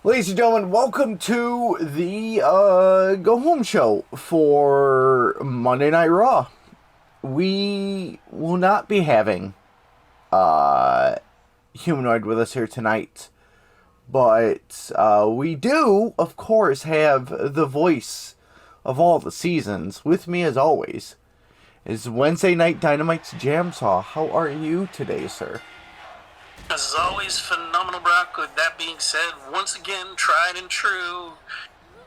Ladies and gentlemen, welcome to the Go Home Show for Monday Night Raw. We will not be having Humanoid with us here tonight, but we do, of course, have the voice of all the seasons. With me, as always, is Wednesday Night Dynamite's Jamsaw. How are you today, sir? As always, phenomenal, Brock. With that being said, once again, tried and true.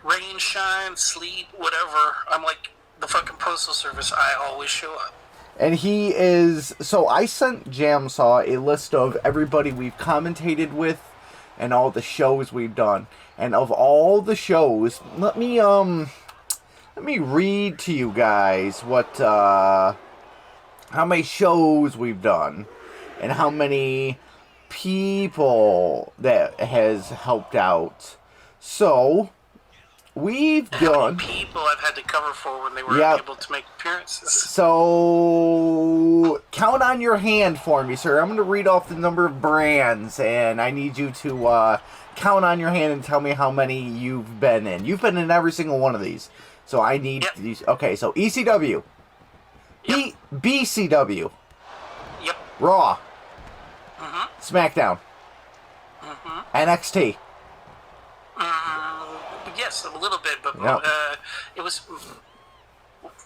Rain, shine, sleet, whatever. I'm like the fucking postal service. I always show up. And he is... So I sent Jamsaw a list of everybody we've commentated with and all the shows we've done. And of all the shows, let me read to you guys what how many shows we've done and how many people that has helped out. So we've done people I've had to cover for when they were able to make appearances. So count on your hand for me, sir. I'm going to read off the number of brands, and I need you to count on your hand and tell me how many you've been in. You've been in every single one of these, so I need these. Okay, so ECW, BCW, Raw, SmackDown, NXT. Yes, a little bit, but it was.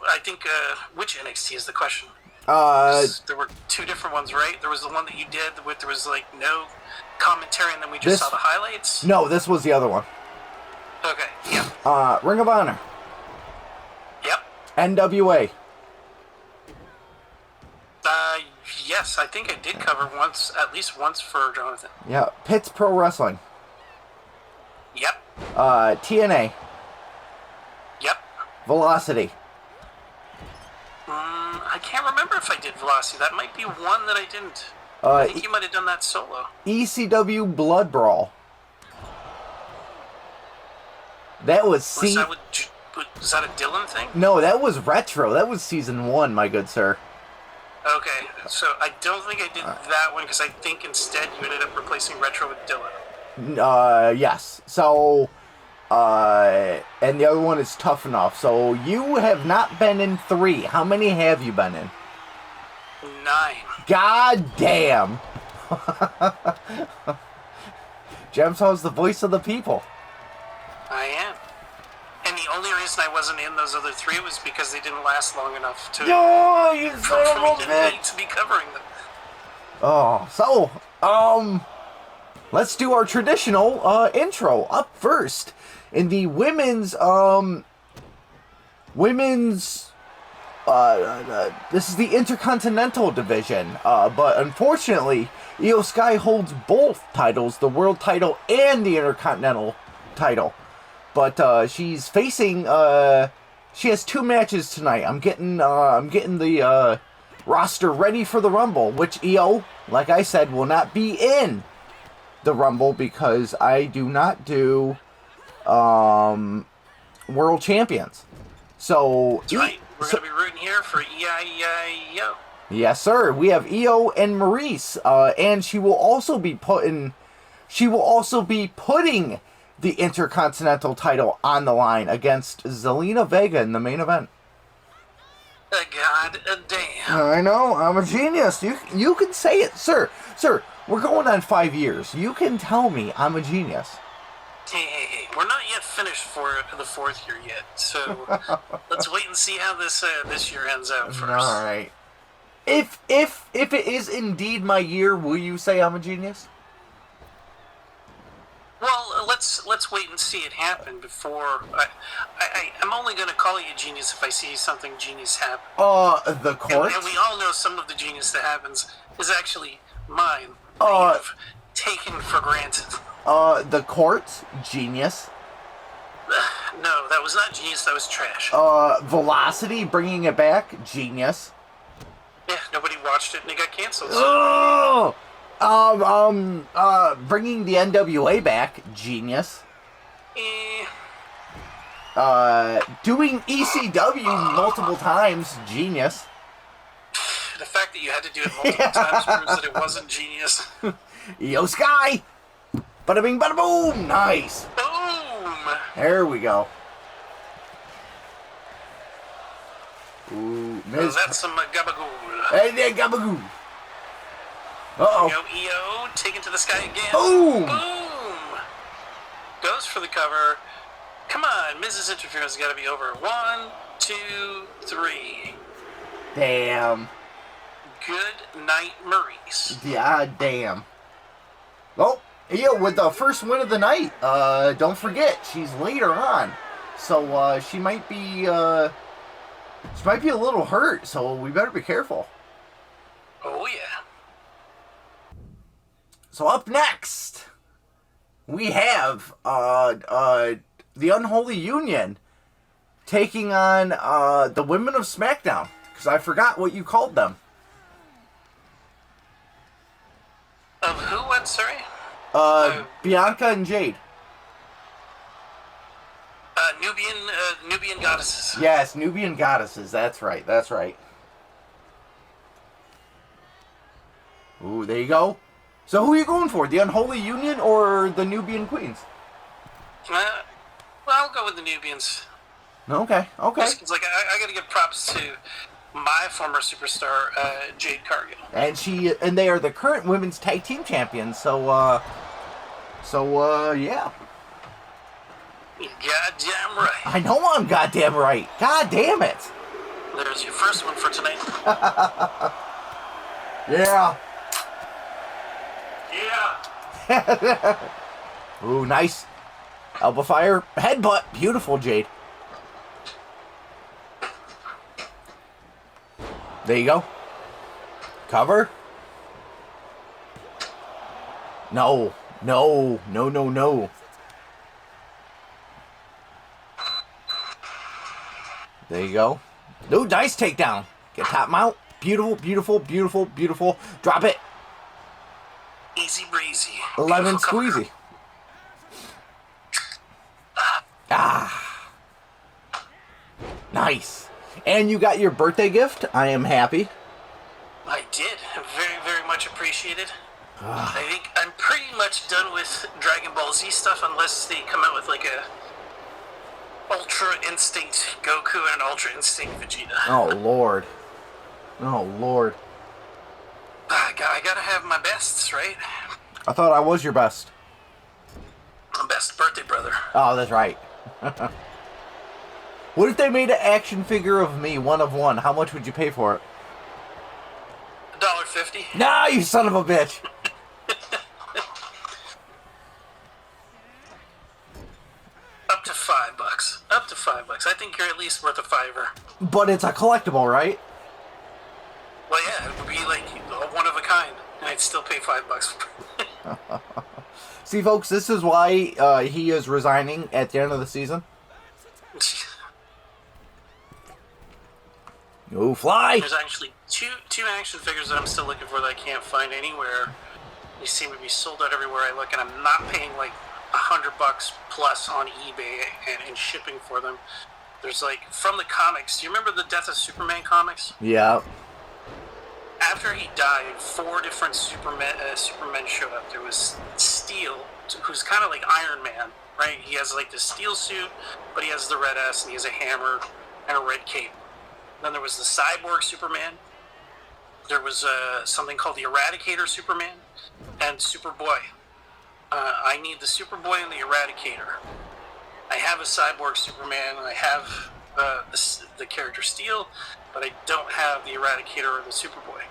I think which NXT is the question. There were two different ones, right? There was the one that you did with there was like no commentary, and then we just saw the highlights. No, this was the other one. Okay, yeah. Ring of Honor. Yep. NWA. Yes, I think I did cover once, at least once for Jonathan. Yeah, Pitts Pro Wrestling. Yep. TNA. Yep. Velocity. I can't remember if I did Velocity. That might be one that I didn't. I think you might have done that solo. ECW Blood Brawl. That was Was that a Dylan thing? No, that was Retro. That was season 1, my good sir. Okay, so I don't think I did that one because I think instead you ended up replacing Retro with Dylan. Yes. So, and the other one is Tough Enough. So you have not been in 3. How many have you been in? 9. God damn. Jamsaw's the voice of the people. I am. And the only reason I wasn't in those other 3 was because they didn't last long enough to to be covering them. Oh, so, let's do our traditional intro. Up first, in the women's, this is the Intercontinental division, but unfortunately, Io Sky holds both titles, the World title and the Intercontinental title. But she's facing, she has 2 matches tonight. I'm getting the roster ready for the Rumble, which Io, like I said, will not be in the Rumble because I do not do World Champions. So that's right. We're gonna be rooting here for EIO. Yes, sir. We have Io and Maurice, and she will also be putting the Intercontinental title on the line against Zelina Vega in the main event. God damn. I know, I'm a genius. You can say it, sir. Sir, we're going on 5 years. You can tell me I'm a genius. Hey, we're not yet finished for the 4th year yet, so let's wait and see how this year ends out first. All right. If it is indeed my year, will you say I'm a genius? Well, let's wait and see it happen before. I'm only going to call you a genius if I see something genius happen. The court? And we all know some of the genius that happens is actually mine. That you've taken for granted. The court? Genius. No, that was not genius, that was trash. Velocity, bringing it back? Genius. Yeah, nobody watched it and it got canceled. Oh! Bringing the NWA back, genius. Doing ECW multiple times, genius. The fact that you had to do it multiple times proves that it wasn't genius. Io Sky! Bada bing, bada boom. Nice. Boom. There we go. Ooh, Miz. That's some gabagool. Hey, gabagool. Uh-oh. EO taken to the sky again. Boom. Boom. Goes for the cover. Come on, Miz's interference has got to be over. 1, 2, 3. Damn. Good night, Maurice. Yeah, damn. Oh, yeah, with the first win of the night. Don't forget, she's later on, so she might be a little hurt. So we better be careful. Oh yeah. So up next, we have the Unholy Union taking on the Women of SmackDown, because I forgot what you called them. Of who? What? Sorry. Bianca and Jade. Nubian goddesses. Yes, Nubian goddesses. That's right. That's right. Ooh, there you go. So who are you going for? The Unholy Union or the Nubian Queens? Well, I'll go with the Nubians. Okay. It's like I got to give props to my former superstar, Jade Cargill. And they are the current women's tag team champions. So yeah. You're goddamn right. I know I'm goddamn right. God damn it. There's your first one for tonight. Yeah. Yeah. Ooh, nice. Elbow fire. Headbutt. Beautiful, Jade. There you go. Cover. No. There you go. No, nice takedown. Get top mount. Beautiful. Drop it. Easy breezy. Lemon squeezy. Nice. And you got your birthday gift. I am happy. I did. Very, very much appreciated. I think I'm pretty much done with Dragon Ball Z stuff unless they come out with like a Ultra Instinct Goku and an Ultra Instinct Vegeta. Oh, Lord. I gotta have my bests, right? I thought I was your best. My best birthday brother. Oh, that's right. What if they made an action figure of me, one of one? How much would you pay for it? $1.50. Nah, you son of a bitch. Up to $5. Up to $5. I think you're at least worth a $5. But it's a collectible, right? Well, yeah, it would be like one of a kind, and I'd still pay $5. See, folks, this is why he is resigning at the end of the season. Go fly! There's actually two action figures that I'm still looking for that I can't find anywhere. They seem to be sold out everywhere I look, and I'm not paying like $100 plus on eBay and shipping for them. There's like, from the comics, do you remember the Death of Superman comics? Yeah. After he died, 4 different Supermen showed up. There was Steel, who's kind of like Iron Man, right? He has like the steel suit, but he has the red S, and he has a hammer and a red cape. Then there was the Cyborg Superman. There was something called the Eradicator Superman, and Superboy. I need the Superboy and the Eradicator. I have a Cyborg Superman, and I have the character Steel, but I don't have the Eradicator or the Superboy.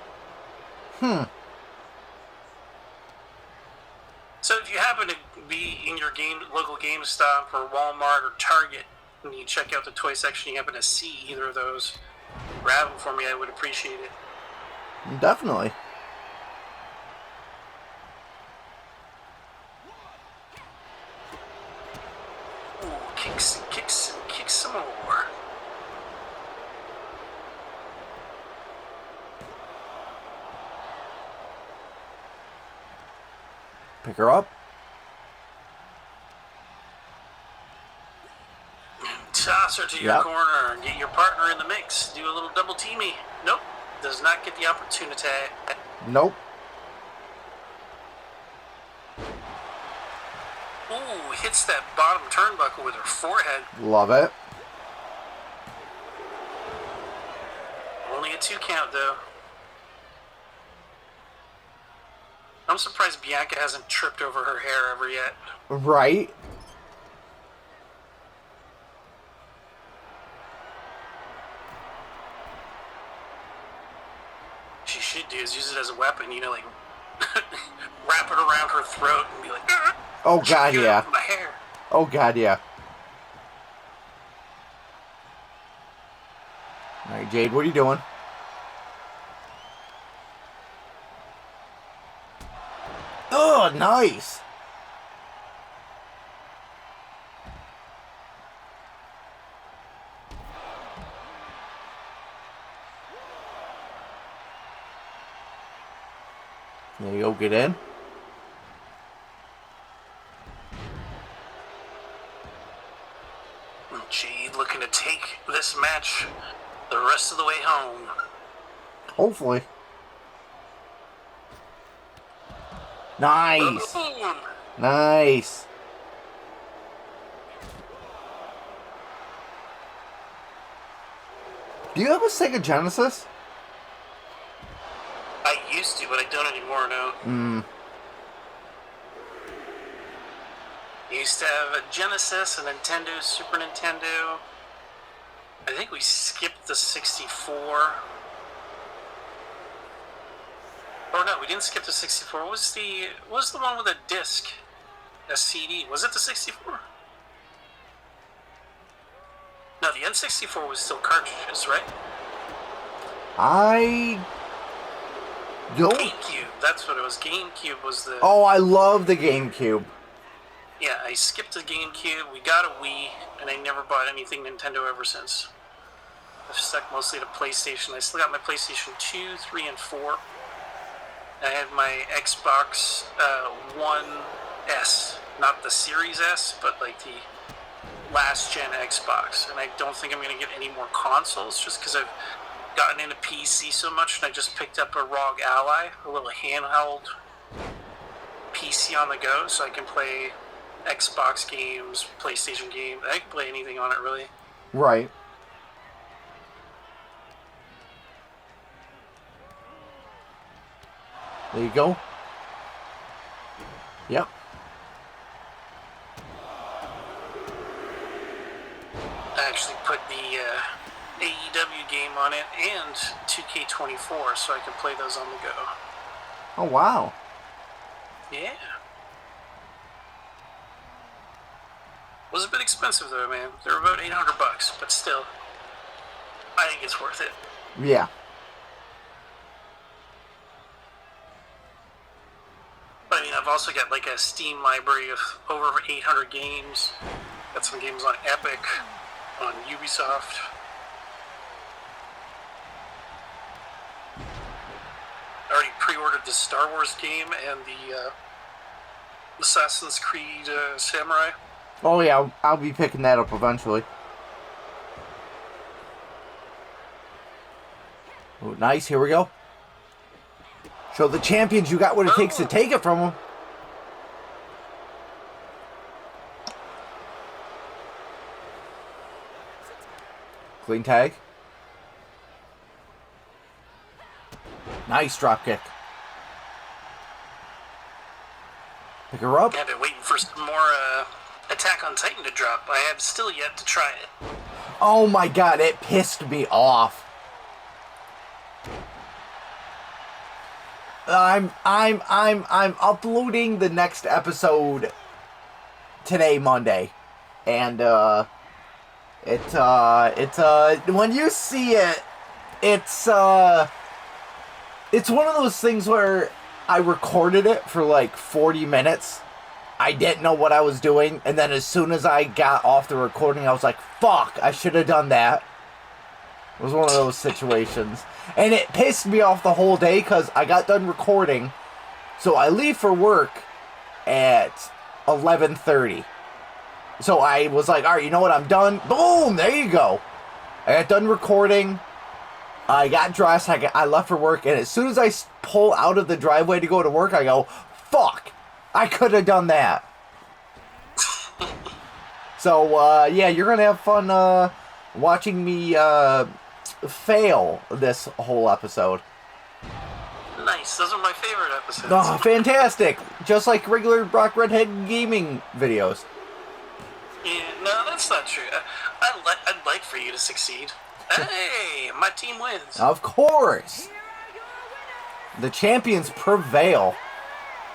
So if you happen to be in your local GameStop or Walmart or Target, and you check out the toy section, you happen to see either of those, grab them for me, I would appreciate it. Definitely. Ooh, kicks some more. Pick her up. Toss her to your corner and get your partner in the mix. Do a little double teamy. Nope. Does not get the opportunity. Nope. hits that bottom turnbuckle with her forehead. Love it. Only a 2 count, though. I'm surprised Bianca hasn't tripped over her hair ever yet. Right. She should do is use it as a weapon, you know, like wrap it around her throat and be like, oh god, yeah. My hair. Oh god, yeah. Alright, Jade, what are you doing? Oh, nice. There you go, get in. Jade looking to take this match the rest of the way home. Hopefully. Nice. Boom. Nice. Do you have a Sega Genesis? I used to, but I don't anymore now. I used to have a Genesis, a Nintendo, Super Nintendo. I think we skipped the 64. Or no, we didn't skip the 64. What was the one with a disc? A CD. Was it the 64? No, the N64 was still cartridges, right? I don't. GameCube. That's what it was. GameCube was the... Oh, I love the GameCube. Yeah, I skipped the GameCube. We got a Wii, and I never bought anything Nintendo ever since. I've stuck mostly to PlayStation. I still got my PlayStation 2, 3, and 4. I had my Xbox One S, not the Series S, but like the last gen Xbox. And I don't think I'm going to get any more consoles just because I've gotten into PC so much, and I just picked up a ROG Ally, a little handheld PC on the go, so I can play Xbox games, PlayStation games. I can play anything on it, really. Right. There you go. Yep. I actually put the AEW game on it and 2K24, so I can play those on the go. Oh, wow. Yeah. Was a bit expensive though, man. They were about $800, but still, I think it's worth it. Yeah. But I mean, I've also got like a Steam library of over 800 games. Got some games on Epic, on Ubisoft. I already pre-ordered the Star Wars game and the Assassin's Creed Samurai. Oh, yeah, I'll be picking that up eventually. Oh, nice, here we go. Show the champions you got what it takes to take it from them. Clean tag. Nice drop kick. Pick her up. I've been waiting for some more Attack on Titan to drop. I have still yet to try it. Oh my god, it pissed me off. I'm uploading the next episode today, Monday. And when you see it, it's one of those things where I recorded it for like 40 minutes. I didn't know what I was doing, and then as soon as I got off the recording, I was like, fuck, I should have done that. It was one of those situations. And it pissed me off the whole day because I got done recording. So I leave for work at 11:30. So I was like, alright, you know what, I'm done. Boom, there you go. I got done recording. I got dressed. I left for work. And as soon as I pull out of the driveway to go to work, I go, fuck, I could have done that. So, yeah, you're going to have fun watching me fail this whole episode. Nice. Those are my favorite episodes. Oh, fantastic. Just like regular Brock Redhead gaming videos. Yeah, no, that's not true. I'd like for you to succeed. Hey, my team wins. Of course. The champions prevail.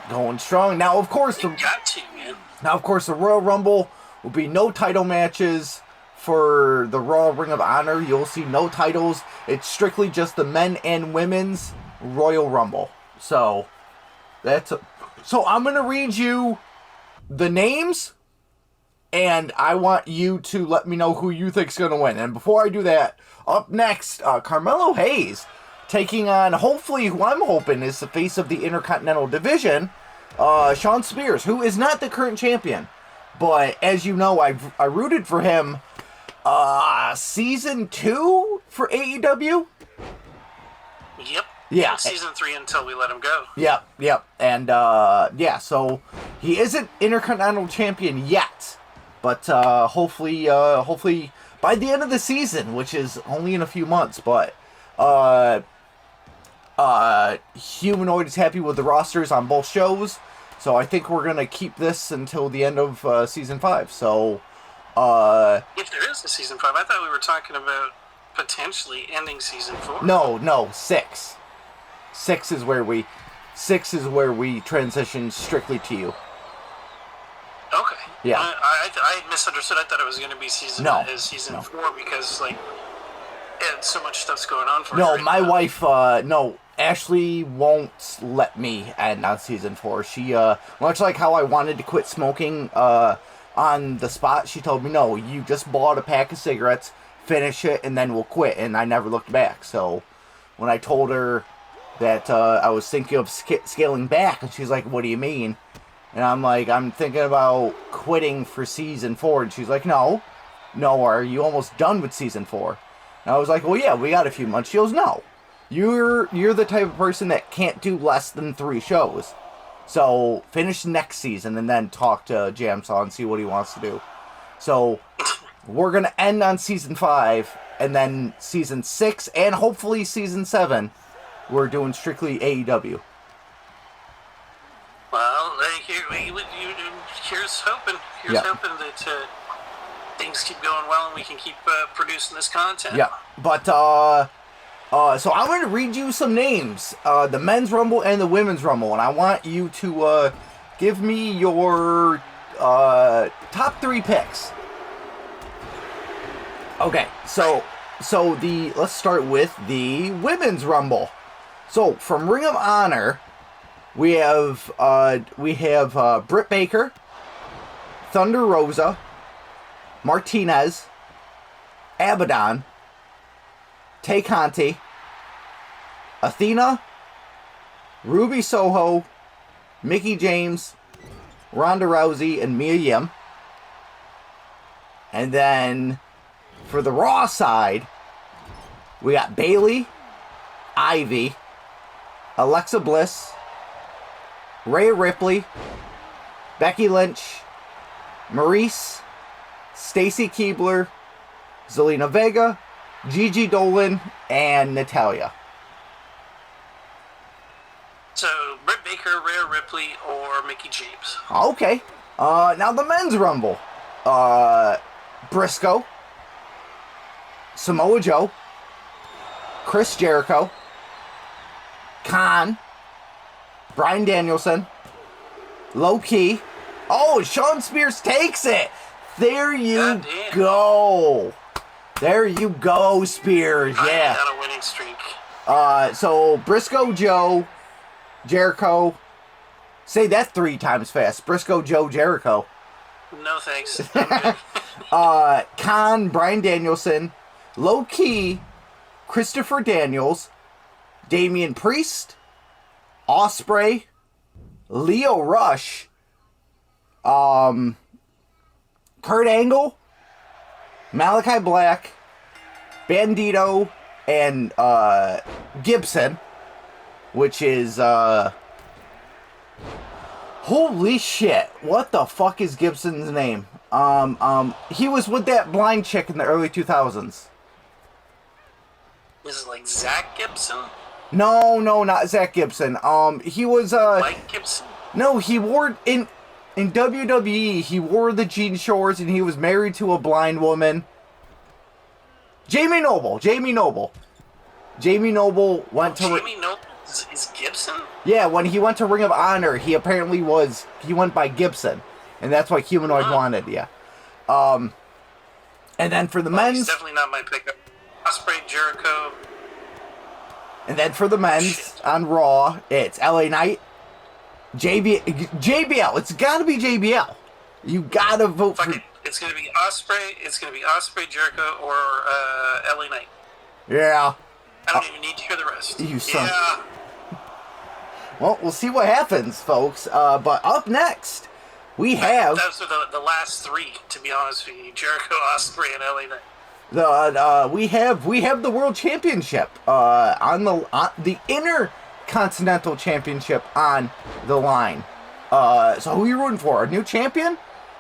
Going strong. Now, of course, you got to, man. Now, of course, the Royal Rumble will be no title matches for the Raw Ring of Honor. You'll see no titles. It's strictly just the men and women's Royal Rumble. So I'm going to read you the names, and I want you to let me know who you think's going to win. And before I do that, up next, Carmelo Hayes taking on, hopefully, who I'm hoping is the face of the Intercontinental Division, Shawn Spears, who is not the current champion. But as you know, I rooted for him season 2 for AEW. Yep. Yeah. Season 3 until we let him go. Yep. And, yeah, so he isn't Intercontinental Champion yet. But, hopefully by the end of the season, which is only in a few months, but, Humanoid is happy with the rosters on both shows. So I think we're going to keep this until the end of, season 5. So, if there is a season 5, I thought we were talking about potentially ending season 4. No, 6. 6 is where we transition strictly to you. Okay. Yeah. I misunderstood. I thought it was going to be season 4 because so much stuff's going on for No, her my right wife, Ashley won't let me end on season 4. She, much like how I wanted to quit smoking, on the spot, she told me, no, you just bought a pack of cigarettes, finish it, and then we'll quit, and I never looked back. So, when I told her that, I was thinking of scaling back, and she's like, what do you mean? And I'm like, I'm thinking about quitting for season 4, and she's like, no, are you almost done with season 4? And I was like, well, yeah, we got a few months. She goes, no, you're the type of person that can't do less than 3 shows. So finish next season and then talk to Jamsaw and see what he wants to do. So we're going to end on season 5, and then season 6 and hopefully season 7, we're doing strictly AEW. Well, here's hoping. Hoping that things keep going well and we can keep producing this content. Yeah, but so I'm going to read you some names, the Men's Rumble and the Women's Rumble, and I want you to give me your top 3 picks. Okay, so let's start with the Women's Rumble. So from Ring of Honor, we have Britt Baker, Thunder Rosa, Martinez, Abaddon, Tay Conti, Athena, Ruby Soho, Mickie James, Ronda Rousey, and Mia Yim. And then for the Raw side, we got Bayley, Ivy, Alexa Bliss, Rhea Ripley, Becky Lynch, Maurice, Stacy Keibler, Zelina Vega, Gigi Dolan, and Natalya. So, Britt Baker, Rhea Ripley, or Mickie James. Okay. Now the Men's Rumble. Briscoe, Samoa Joe, Chris Jericho, Khan, Bryan Danielson, Low Key. Oh, Shawn Spears takes it. There you go. There you go, Spears. Yeah. On a winning streak. So Briscoe, Joe, Jericho. Say that 3 times fast. Briscoe, Joe, Jericho. No thanks. I'm good. Khan, Bryan Danielson, Low Key, Christopher Daniels, Damian Priest, Ospreay, Lio Rush, Kurt Angle, Malachi Black, Bandito, and Gibson, which is holy shit, what the fuck is Gibson's name? He was with that blind chick in the early 2000s. Is it like Zach Gibson? No, not Zach Gibson. He was Mike Gibson? No, he wore in WWE. He wore the jean shorts, and he was married to a blind woman. Jamie Noble went to. Jamie Noble is Gibson? Yeah, when he went to Ring of Honor, he went by Gibson, and that's what Humanoid wanted. Yeah. And then for the men's, he's definitely not my pickup. Ospreay, Jericho. And then for the men's on Raw, it's LA Knight, JBL. It's got to be JBL. You got to vote for. It's gonna be Ospreay. It's gonna be Ospreay, Jericho, or LA Knight. Yeah. I don't even need to hear the rest. You son. Yeah. Well, we'll see what happens, folks. But up next, we have. Those are the last three, to be honest with you: Jericho, Ospreay, and LA Knight. We have the World Championship on the Intercontinental Championship on the line. So who are you rooting for? A new champion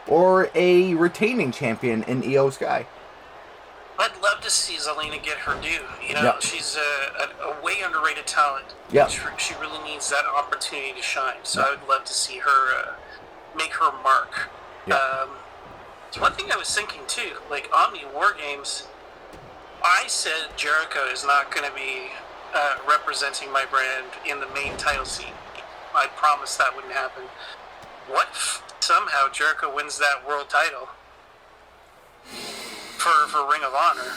or a retaining champion in Io Sky? I'd love to see Zelina get her due. You know, she's a way underrated talent. Yeah. She really needs that opportunity to shine. So I would love to see her make her mark. Yeah. One thing I was thinking too, like Omni War Games, I said Jericho is not going to be representing my brand in the main title scene. I promised that wouldn't happen. What if somehow Jericho wins that world title for Ring of Honor?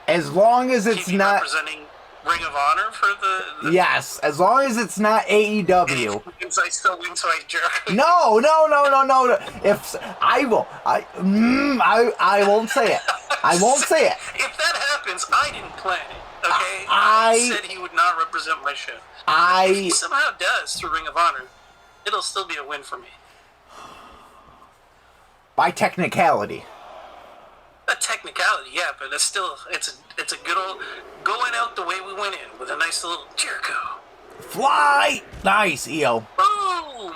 As long as it's not representing Ring of Honor for the yes, as long as it's not AEW. Since I still win, so I Jericho. No. If I won't say it. I won't say it. If that happens, I didn't plan it. Okay, I said he would not represent my show. If he somehow does through Ring of Honor, it'll still be a win for me. By technicality. A technicality, yeah, but it's still it's a good old going out the way we went in with a nice little Jericho. Fly! Nice, Io. Boom!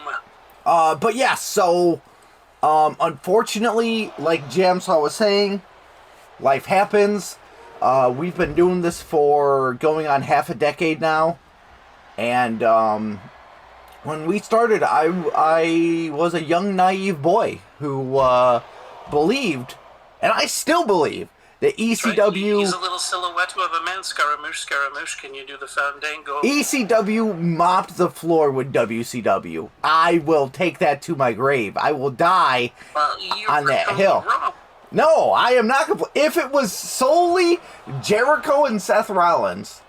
But yeah, so unfortunately, like Jamsaw was saying, life happens. We've been doing this for going on half a decade now. And when we started, I was a young, naive boy who believed, and I still believe, that ECW... Right. He's a little silhouette of a man. Scaramouche, can you do the fandango? ECW mopped the floor with WCW. I will take that to my grave. I will die on that hill. Wrong. No, I am not. If it was solely Jericho and Seth Rollins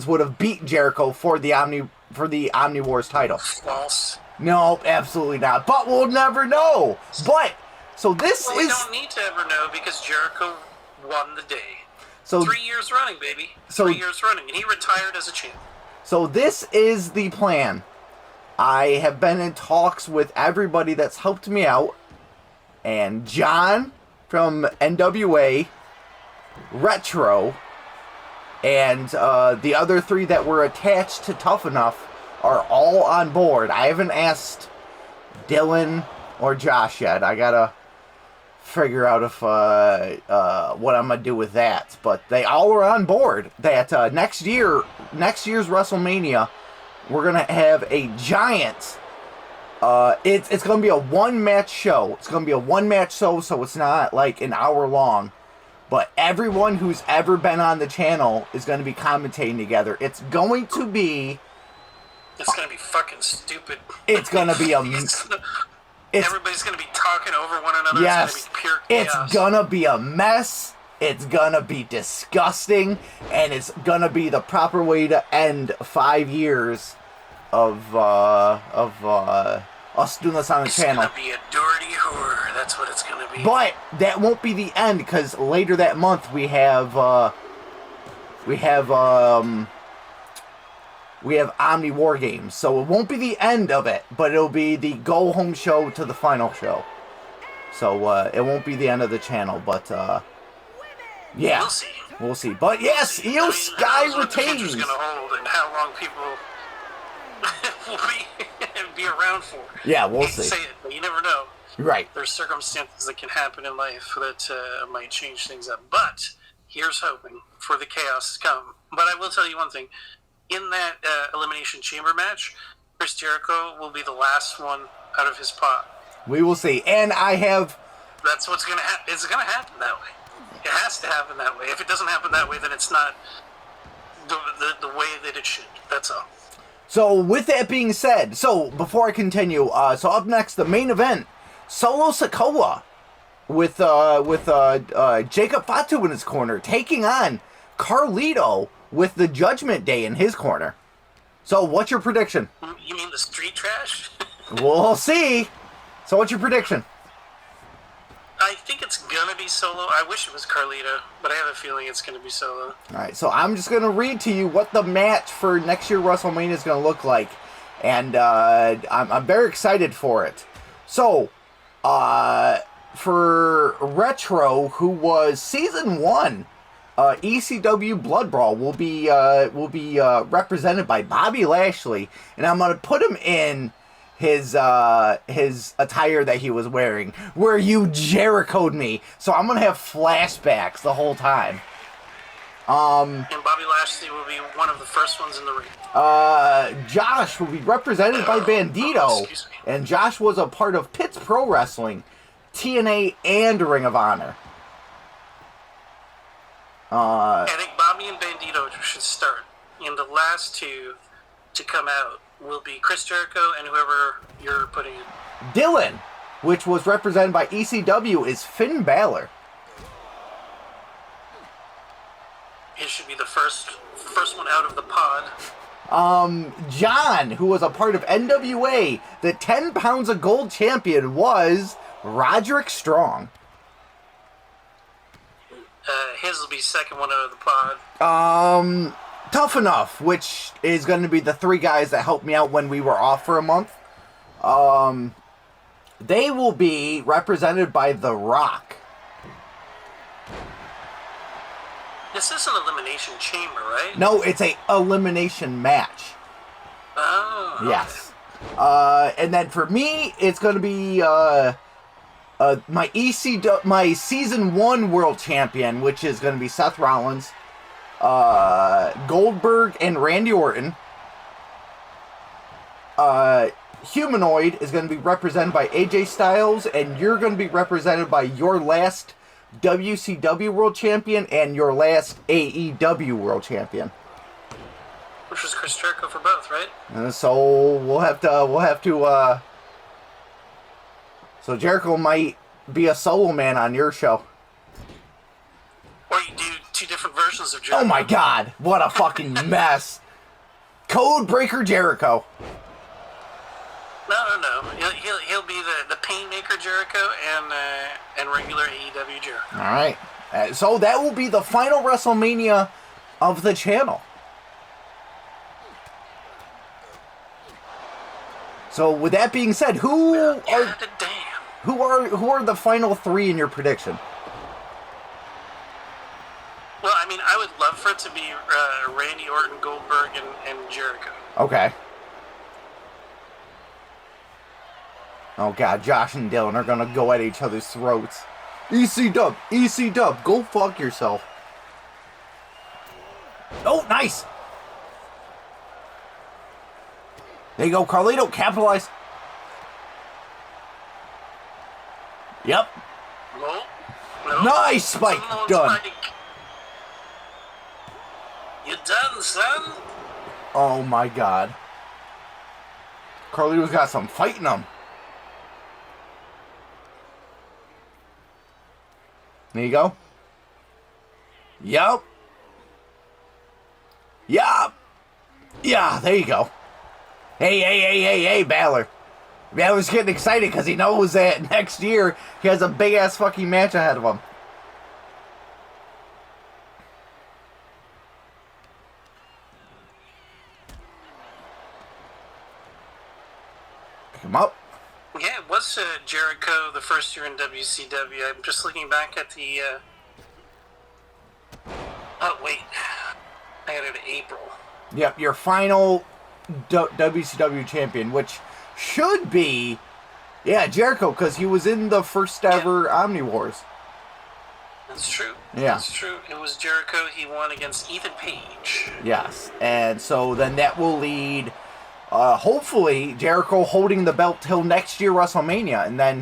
would have beat Jericho for the Omni Wars title. False. No, absolutely not. But we'll never know. But so this we don't need to ever know because Jericho won the day. So 3 years running, baby. 3 years running, and he retired as a champ. So this is the plan. I have been in talks with everybody that's helped me out. And John from NWA, Retro, and the other three that were attached to Tough Enough are all on board. I haven't asked Dylan or Josh yet. I gotta figure out if what I'm gonna do with that. But they all are on board. That next year's WrestleMania, we're gonna have a giant. It's going to be a one-match show. It's going to be a one-match show, so it's not like an hour long. But everyone who's ever been on the channel is going to be commentating together. It's going to be... It's going to be fucking stupid. It's going to be a... Everybody's going to be talking over one another. Yes. It's going to be pure chaos. It's going to be a mess. It's going to be disgusting. And it's going to be the proper way to end 5 years of us doing this on the channel. It's gonna be a dirty whore. That's what it's gonna be. But that won't be the end, because later that month we have Omni War Games, so it won't be the end of it, but it'll be the go home show to the final show. So it won't be the end of the channel, but yeah, we'll see. We'll see. But yes, Io Sky retains. Gonna hold and how long people will be around for. Yeah, we'll see. Say it, but you never know. Right. There's circumstances that can happen in life that might change things up. But here's hoping for the chaos to come. But I will tell you one thing. In that Elimination Chamber match, Chris Jericho will be the last one out of his pot. We will see. And I have... That's what's going to happen. It's going to happen that way. It has to happen that way. If it doesn't happen that way, then it's not the way that it should. That's all. So, with that being said, so before I continue, so up next, the main event, Solo Sikoa with Jacob Fatu in his corner, taking on Carlito with the Judgment Day in his corner. So, what's your prediction? You mean the street trash? We'll see. So, what's your prediction? I think it's gonna be Solo. I wish it was Carlito, but I have a feeling it's gonna be Solo. All right, so I'm just gonna read to you what the match for next year WrestleMania is gonna look like, and I'm very excited for it. So, for Retro, who was season 1, ECW Blood Brawl will be represented by Bobby Lashley, and I'm gonna put him in his attire that he was wearing, where you Jericho'd me. So I'm gonna have flashbacks the whole time. And Bobby Lashley will be one of the first ones in the ring. Josh will be represented by Bandito, and Josh was a part of Pitt's Pro Wrestling, TNA, and Ring of Honor. I think Bobby and Bandito should start, and the last two to come out will be Chris Jericho and whoever you're putting in. Dylan, which was represented by ECW, is Finn Balor. He should be the first one out of the pod. John, who was a part of NWA, the 10 pounds of gold champion, was Roderick Strong. His will be second one out of the pod. Tough Enough, which is going to be the 3 guys that helped me out when we were off for a month. They will be represented by The Rock. This is an elimination chamber, right? No, it's a elimination match. Oh. Yes. And then for me, it's going to be my season 1 world champion, which is going to be Seth Rollins, Goldberg, and Randy Orton. Humanoid is going to be represented by AJ Styles, and you're going to be represented by your last WCW World Champion and your last AEW World Champion. Which was Chris Jericho for both, right? So we'll have to. So Jericho might be a solo man on your show. Or you do 2 different versions of Jericho. Oh my God! What a fucking mess. Codebreaker Jericho. No. He'll be the Painmaker Jericho and regular AEW Jericho. All right. So that will be the final WrestleMania of the channel. So with that being said, who are the final 3 in your prediction? Well, I mean, I would love for it to be Randy Orton, Goldberg, and Jericho. Okay. Oh God, Josh and Dylan are gonna go at each other's throats. EC Dub, go fuck yourself. Oh, nice. There you go, Carlito, capitalize. Yep. No. Nice spike, done. Spike. You done, son? Oh my God. Carlito's got some fight in him. There you go. Yup. Yeah, there you go. Hey, Balor. Balor's getting excited because he knows that next year he has a big-ass fucking match ahead of him. Pick him up. Yeah, it was Jericho the first year in WCW. I'm just looking back at the... Oh, wait. I had it in April. Yep, your final WCW champion, which should be, Jericho, because he was in the first ever Omni Wars. That's true. Yeah. That's true. It was Jericho. He won against Ethan Page. Yes. And so then that will lead, hopefully, Jericho holding the belt till next year WrestleMania. And then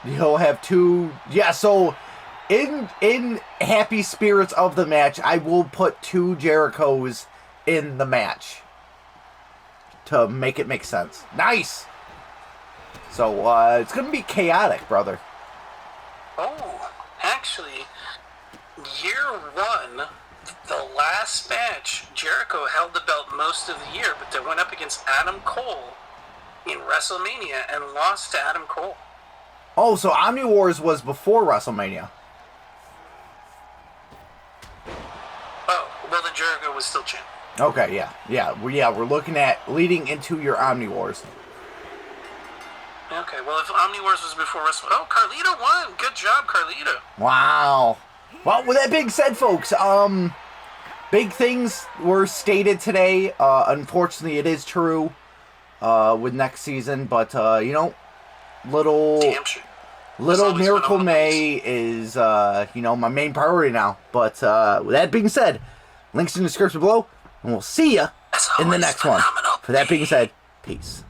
he'll have two. Yeah, so in happy spirits of the match, I will put two Jerichos in the match to make it make sense. Nice! So, it's going to be chaotic, brother. Oh, actually, year one, the last match, Jericho held the belt most of the year, but they went up against Adam Cole in WrestleMania and lost to Adam Cole. Oh, so Omni Wars was before WrestleMania. Oh, well, then Jericho was still champ. Okay, yeah. We're looking at leading into your Omni Wars. Okay, well, if Omni Wars was before WrestleMania... Oh, Carlito won! Good job, Carlito. Wow. Well, with that being said, folks, big things were stated today. Unfortunately, it is true with next season, but, little Miracle May is, my main priority now. But with that being said, links in the description below, and we'll see ya in the next one. For that being said, peace.